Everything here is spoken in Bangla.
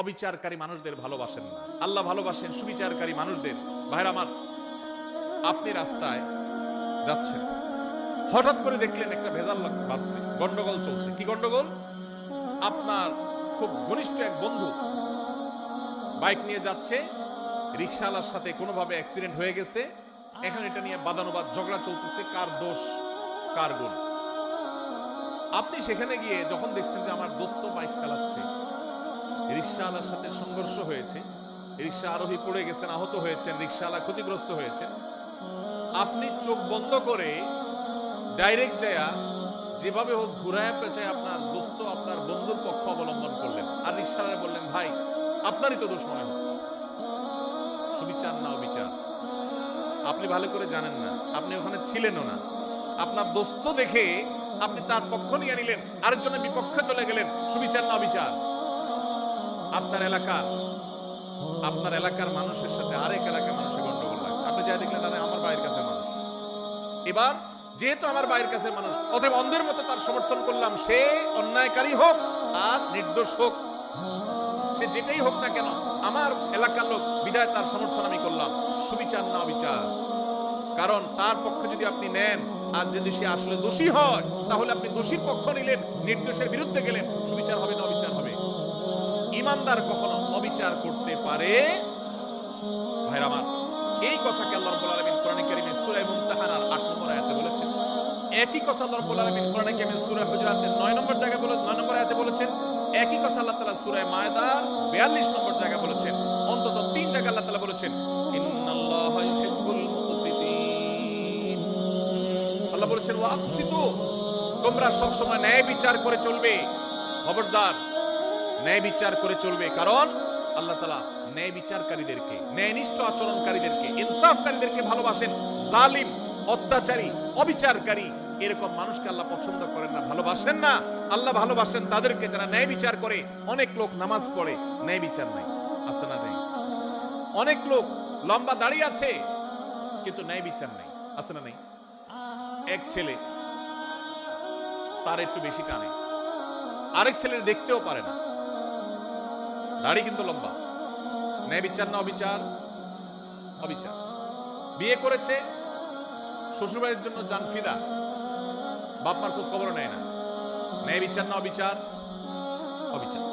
অবিচারকারী মানুষদের ভালোবাসেন না, আল্লাহ ভালোবাসেন সুবিচারকারী মানুষদের। ভাইরা আমার, আপনি রাস্তায় যাচ্ছেন, হঠাৎ করে দেখলেন একটা ভেজাল বাজছে, গন্ডগোল চলছে। কি গন্ডগোল? আপনার খুব ঘনিষ্ঠ এক বন্ধু বাইক নিয়ে যাচ্ছে, রিকশাওয়ালার সাথে কোনোভাবে অ্যাক্সিডেন্ট হয়ে গেছে। এখন এটা নিয়ে বাদানুবাদ ঝগড়া চলতেছে, কার দোষ কার গুণ। আপনি সেখানে গিয়ে যখন দেখছেন যে আমার দোস্ত বাইক চালাচ্ছে, রিকশাওয়ালার সাথে সংঘর্ষ হয়েছে, রিকশা আরোহী পড়ে গেছেন, আহত হয়েছেন, রিকশাওয়ালা ক্ষতিগ্রস্ত হয়েছেন, আপনি চোখ বন্ধ করে ডাইরেক্ট যায়া যেভাবে হোক ঘুরায় পেঁচায় আপনার দোস্ত আপনার বন্ধুর পক্ষ অবলম্বন করলেন, আর রিকশাওয়ালা বললেন, ভাই আপনারই তো দোষ মনে হচ্ছে। সুবিচার না অবিচার? আপনি ভালো করে জানেন না, আপনি ওখানে ছিলেনও না। আপনার দোস্ত দেখে আপনি তার পক্ষ নিয়ে নিলেন, আরেকজনের বিপক্ষে চলে গেলেন। সুবিচার না অবিচার? আপনার এলাকার মানুষের সাথে আরেক এলাকার মানুষের গন্ডগোল লাগছে, আপনি যা দেখলেন না আমার বাড়ির কাছে মানুষ, এবার যেহেতু আমার বাড়ির কাছে মানুষ, অতএব অন্ধের মতো তার সমর্থন করলাম। সে অন্যায়কারী হোক আর নির্দোষ হোক, সে যেটাই হোক না কেন, আমার এলাকার লোক বিধায় তার সমর্থন আমি করলাম। সুবিচার না অবিচার? কারণ তার পক্ষে যদি আপনি নেন আর যদি সে আসলে দোষী হয়, তাহলে আপনি দোষীর পক্ষ নিলেন, নির্দোষের বিরুদ্ধে গেলেন। সুবিচার হবে না অবিচার হবে? ইমানদার কখনো অবিচার করতে পারে? ভাইরা আমার, এই কথাকে আল্লাহ রাব্বুল আলামিন কোরআনে কারীমে সূরা মুমতাহানার 8 নম্বর আয়াতে বলেছেন। একই কথা আল্লাহ রাব্বুল আলামিন কোরআনে কারীমে সূরা হুজুরাতের 9 নম্বর জায়গায় 9 নম্বর আয়াতে বলেছেন। একই কথা আল্লাহ তাআলা সূরা মায়দার 42 নম্বর জায়গায় বলেছেন। অন্তত 3 জায়গায় আল্লাহ তাআলা বলেছেন, ইন্নাল্লাহা ইউহিব্বুল মুকসিতিন। আল্লাহ বলেছেন, ওয়া আকসিতু, তোমরা সব সময় ন্যায় বিচার করে চলবে। খবরদার, ন্যায় বিচার করে চলবে। কারণ আল্লাহ তাআলা ন্যায় বিচারকারীদেরকে, ন্যায়নিষ্ঠ আচরণকারীদেরকে, ইনসাফকারীদেরকে ভালোবাসেন। জালিম, অত্যাচারী, অবিচারকারী এরকম মানুষকে আল্লাহ পছন্দ করেন না, ভালোবাসেন না। আল্লাহ ভালোবাসেন তাদেরকে যারা ন্যায় বিচার করে। অনেক লোক নামাজ পড়ে, ন্যায় বিচার নাই, আছে না নেই? অনেক লোক লম্বা দাড়ি আছে কিন্তু ন্যায় বিচার নাই, আছে না নেই? এক ছেলে তার একটু বেশি টানে, আরেক ছেলের দেখতেও পারে না, দাড়ি কিন্তু লম্বা। ন্যায় বিচার না অবিচার? অবিচার। বিয়ে করেছে, শ্বশুরবাড়ির জন্য জান ফিদা, বাপ মার খোঁজ খবরও নেয় না। ন্যায় বিচার না অবিচার? অবিচার।